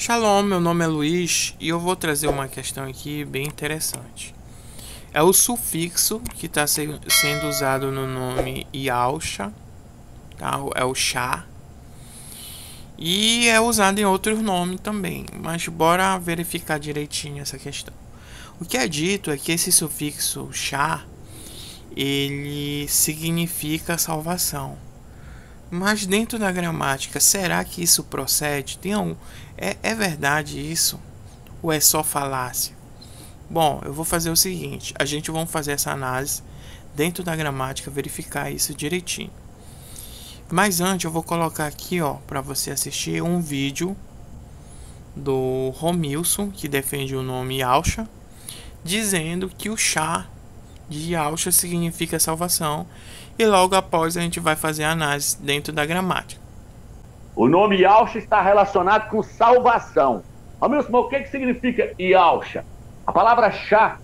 Shalom, meu nome é Luiz e eu vou trazer uma questão aqui bem interessante. É o sufixo que está sendo usado no nome Yalcha, tá? É o chá, e é usado em outros nomes também, mas bora verificar direitinho essa questão. O que é dito é que esse sufixo chá, ele significa salvação. Mas dentro da gramática, será que isso procede? É verdade isso? Ou é só falácia? Bom, eu vou fazer o seguinte: a gente vai fazer essa análise dentro da gramática, verificar isso direitinho. Mas antes eu vou colocar aqui, para você assistir um vídeo do Romilson, que defende o nome Yalcha, dizendo que o chá de Yalcha significa salvação, e logo após a gente vai fazer a análise dentro da gramática. O nome Yalcha está relacionado com salvação. Romilson, mas o que significa Yalcha? A palavra chá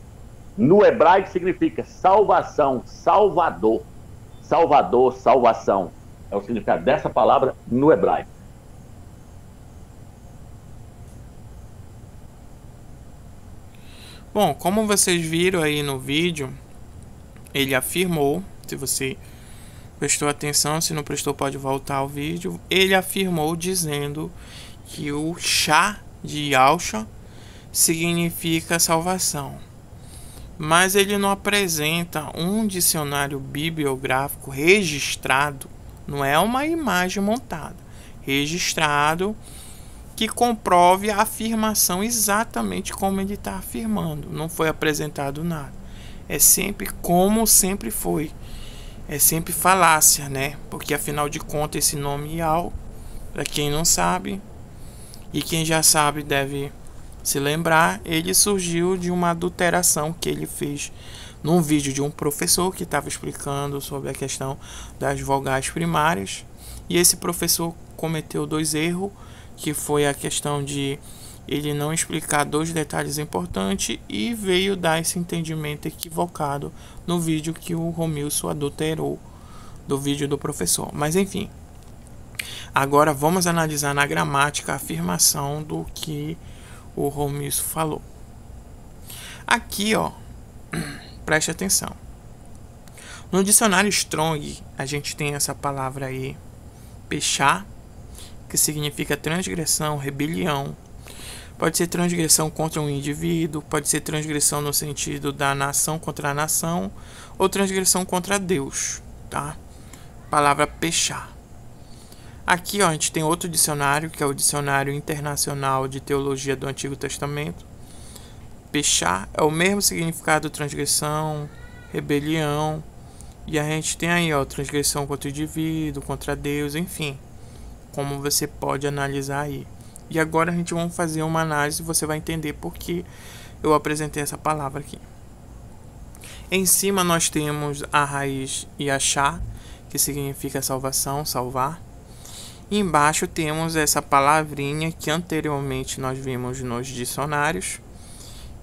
no hebraico significa salvação, salvador. Salvador, salvação. É o significado dessa palavra no hebraico. Bom, como vocês viram aí no vídeo, ele afirmou, se você prestou atenção, se não prestou pode voltar ao vídeo, ele afirmou dizendo que o chá de Yalcha significa salvação. Mas ele não apresenta um dicionário bibliográfico registrado, não é uma imagem montada, registrado, que comprove a afirmação exatamente como ele está afirmando. Não foi apresentado nada. É sempre como sempre foi. É sempre falácia, né? Porque afinal de contas esse nome Yal, para quem não sabe, e quem já sabe deve se lembrar, ele surgiu de uma adulteração que ele fez num vídeo de um professor que estava explicando sobre a questão das vogais primárias. E esse professor cometeu dois erros, que foi a questão de ele não explicar dois detalhes importantes e veio dar esse entendimento equivocado no vídeo que o Romilson adulterou do vídeo do professor. Mas enfim, agora vamos analisar na gramática a afirmação do que o Romilson falou. Aqui, preste atenção. No dicionário Strong, a gente tem essa palavra aí, pechá, que significa transgressão, rebelião. Pode ser transgressão contra um indivíduo, pode ser transgressão no sentido da nação contra a nação, ou transgressão contra Deus, tá? Palavra pechá. Aqui, a gente tem outro dicionário, que é o Dicionário Internacional de Teologia do Antigo Testamento. Pechá é o mesmo significado, transgressão, rebelião, e a gente tem aí, transgressão contra o indivíduo, contra Deus, enfim, como você pode analisar aí. E agora a gente vai fazer uma análise e você vai entender por que eu apresentei essa palavra aqui. Em cima nós temos a raiz Yachá, que significa salvação, salvar. E embaixo temos essa palavrinha que anteriormente nós vimos nos dicionários,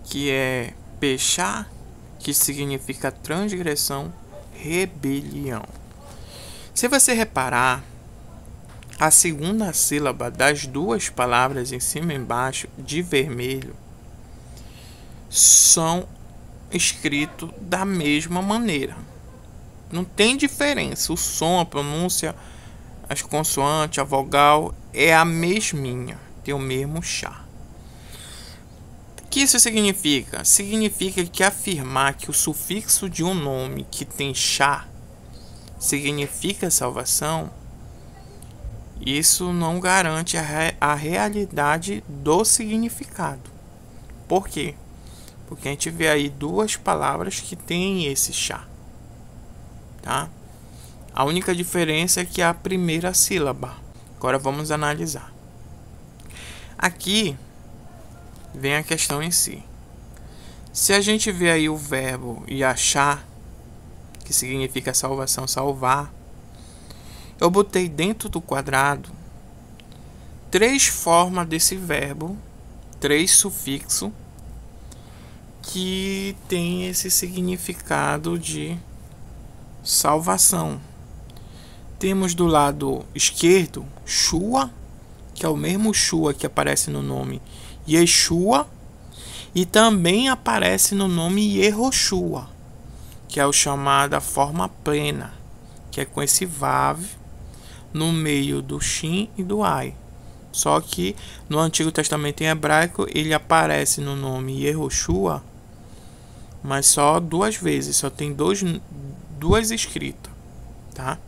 que é pechá, que significa transgressão, rebelião. Se você reparar, a segunda sílaba das duas palavras em cima e embaixo, de vermelho, são escritos da mesma maneira. Não tem diferença. O som, a pronúncia, as consoantes, a vogal é a mesminha. Tem o mesmo chá. O que isso significa? Significa que afirmar que o sufixo de um nome que tem chá significa salvação, isso não garante a realidade do significado. Por quê? Porque a gente vê aí duas palavras que têm esse chá, tá? A única diferença é que é a primeira sílaba. Agora vamos analisar. Aqui vem a questão em si. Se a gente vê aí o verbo yachá, que significa salvação, salvar, eu botei dentro do quadrado três formas desse verbo, três sufixos, que tem esse significado de salvação. Temos do lado esquerdo, shua, que é o mesmo Shua que aparece no nome Yeshua, e também aparece no nome Yehoshua, que é o chamada forma plena, que é com esse Vav no meio do Shin e do Ai. Só que no Antigo Testamento em hebraico ele aparece no nome Yehoshua, mas só 2 vezes, só tem duas escritas, tá?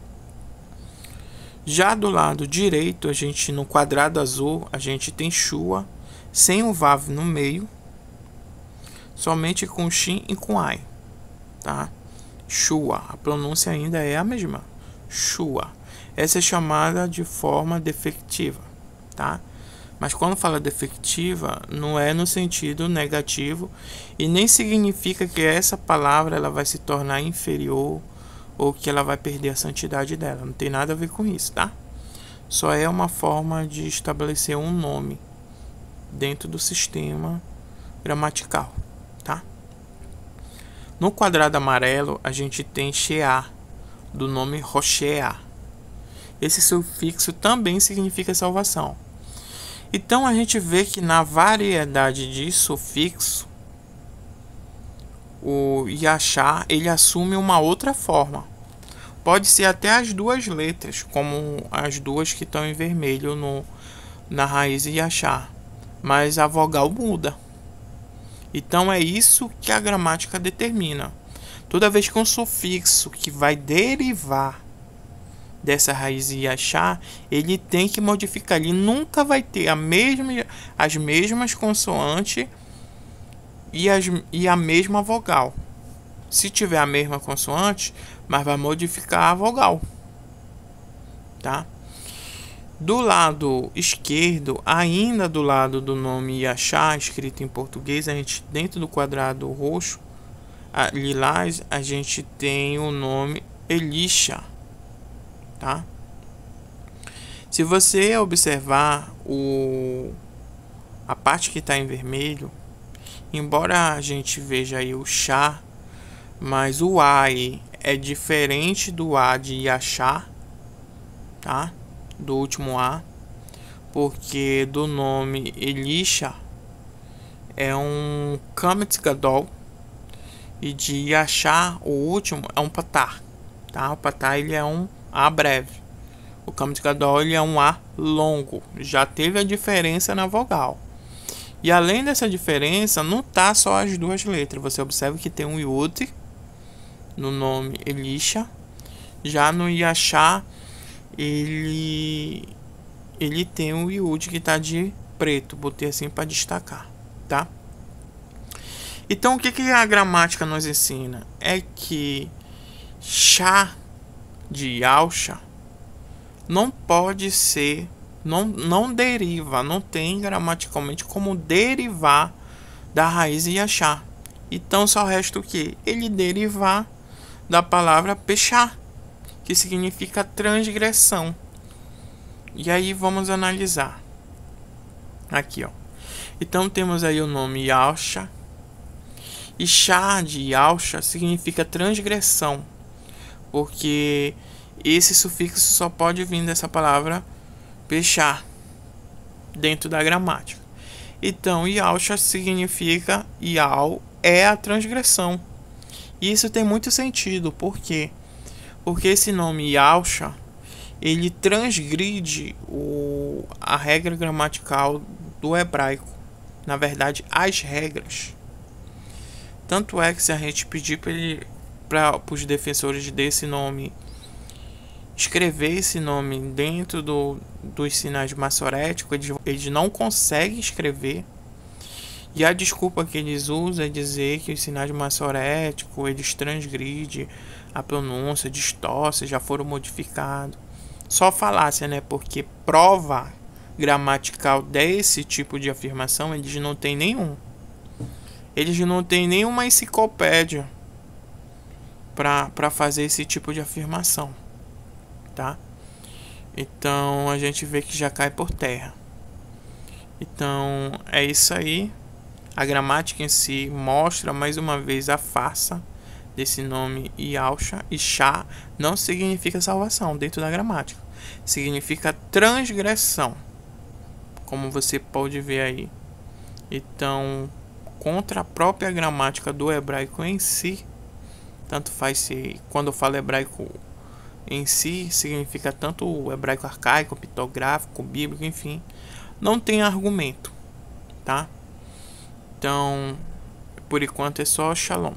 Já do lado direito, a gente no quadrado azul, a gente tem Shua sem o Vav no meio, somente com Shin e com Ai, tá? Shua, a pronúncia ainda é a mesma, Shua. Essa é chamada de forma defectiva, tá? Mas quando fala defectiva, não é no sentido negativo e nem significa que essa palavra ela vai se tornar inferior ou que ela vai perder a santidade dela. Não tem nada a ver com isso, tá? Só é uma forma de estabelecer um nome dentro do sistema gramatical, tá? No quadrado amarelo, a gente tem Sheá, do nome Roshea. Esse sufixo também significa salvação. Então a gente vê que na variedade de sufixo, o Yashá ele assume uma outra forma. Pode ser até as 2 letras, como as 2 que estão em vermelho na raiz Yashá, mas a vogal muda. Então é isso que a gramática determina. Toda vez que um sufixo que vai derivar dessa raiz Yashá, ele tem que modificar. Ele nunca vai ter as mesmas consoantes e a mesma vogal. Se tiver a mesma consoante, mas vai modificar a vogal, tá? Do lado esquerdo, ainda do lado do nome Yashá, escrito em português, a gente dentro do quadrado roxo, lilás, a gente tem o nome Elisha, tá? Se você observar a parte que está em vermelho, embora a gente veja aí o Shá, mas o Ai é diferente do A de Yashá, tá? Do último A, porque do nome Elisha é um Kamet Gadol e de Yashá, o último, é um Patá, tá? O Patá ele é um A breve. O Kamet Gadol ele é um A longo. Já teve a diferença na vogal. E além dessa diferença, não tá só as 2 letras. Você observa que tem um Yud no nome Elisha. Já no Yashá, ele tem um Yud que tá de preto. Botei assim para destacar, tá? Então o que a gramática nos ensina? É que Shá de Yalcha não pode ser, não deriva, não tem gramaticalmente como derivar da raiz Yashá. Então só resta o que? Ele derivar da palavra Pechá, que significa transgressão. E aí vamos analisar. Aqui, ó. Então temos aí o nome Yalcha. E Shá de Yalcha significa transgressão, porque esse sufixo só pode vir dessa palavra Pechá dentro da gramática. Então Yalcha significa Yal é a transgressão. E isso tem muito sentido, por quê? Porque esse nome Yalcha ele transgride a regra gramatical do hebraico. Na verdade, as regras. Tanto é que se a gente pedir para os defensores desse nome escrever esse nome dentro dos sinais massoréticos, eles não conseguem escrever. E a desculpa que eles usam é dizer que os sinais massoréticos eles transgridem a pronúncia, distorcem, já foram modificados. Só falácia, né? Porque prova gramatical desse tipo de afirmação eles não têm nenhum. Eles não têm nenhuma enciclopédia para fazer esse tipo de afirmação, tá? Então a gente vê que já cai por terra. Então é isso aí. A gramática em si mostra mais uma vez a farsa desse nome Yalcha. E Shá não significa salvação dentro da gramática, significa transgressão. como você pode ver aí. Então, contra a própria gramática do hebraico em si, tanto faz se quando eu falo hebraico em si, significa tanto o hebraico arcaico, pitográfico, bíblico, enfim, não tem argumento, tá? Então, por enquanto é só shalom.